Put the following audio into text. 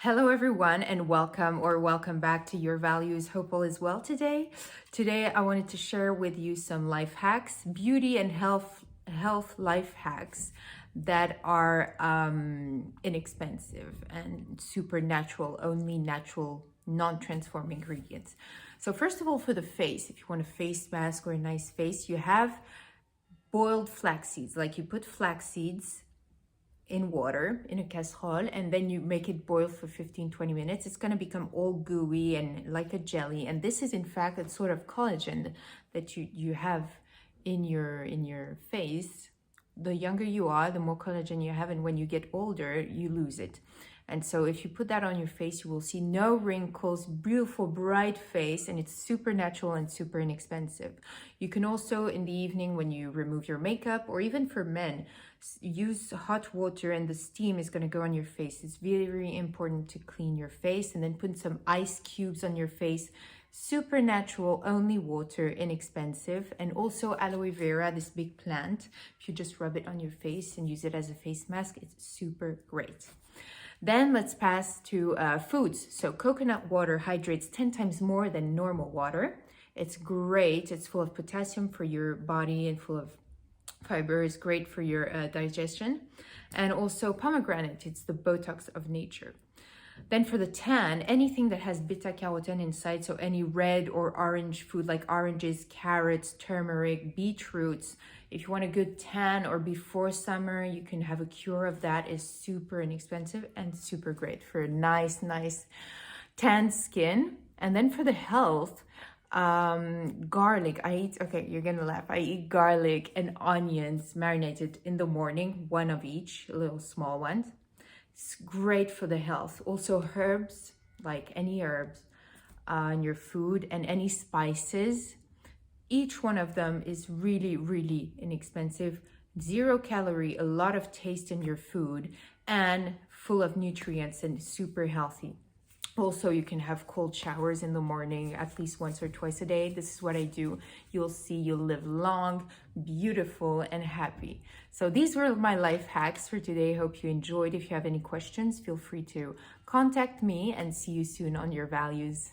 Hello, everyone, and welcome back to Your Values. Hope all is well today. Today, I wanted to share with you some life hacks, beauty and health life hacks that are inexpensive and super natural, only natural, non-transform ingredients. So first of all, for the face, if you want a face mask or a nice face, you have boiled flax seeds. Like you put flax seeds in water in a casserole, and then you make it boil for 15-20 minutes. It's going to become all gooey and like a jelly, and this is in fact a sort of collagen that you have in your face. The younger you are, the more collagen you have, and when you get older you lose it. And so if you put that on your face, you will see no wrinkles, beautiful, bright face, and it's super natural and super inexpensive. You can also, in the evening when you remove your makeup, or even for men, use hot water and the steam is going to go on your face. It's very important to clean your face, and then put some ice cubes on your face. Super natural, only water, inexpensive. And also aloe vera, this big plant. If you just rub it on your face and use it as a face mask, it's super great. Then let's pass to foods. So coconut water hydrates 10 times more than normal water. It's great. It's full of potassium for your body and full of fiber. Is great for your digestion. And also pomegranate, it's the Botox of nature. Then for the tan, anything that has beta carotene inside, so any red or orange food like oranges, carrots, turmeric, beetroots. If you want a good tan or before summer, you can have a cure of that. Is super inexpensive and super great for a nice tan skin. And then for the health, garlic. You're gonna laugh. I eat garlic and onions marinated in the morning, one of each, little small ones. It's great for the health. Also herbs, like any herbs in your food, and any spices. Each one of them is really inexpensive, 0 calorie, a lot of taste in your food, and full of nutrients and super healthy. Also, you can have cold showers in the morning at least once or twice a day. This is what I do. You'll see you'll live long, beautiful, and happy. So these were my life hacks for today. Hope you enjoyed. If you have any questions, feel free to contact me, and see you soon on Your Values.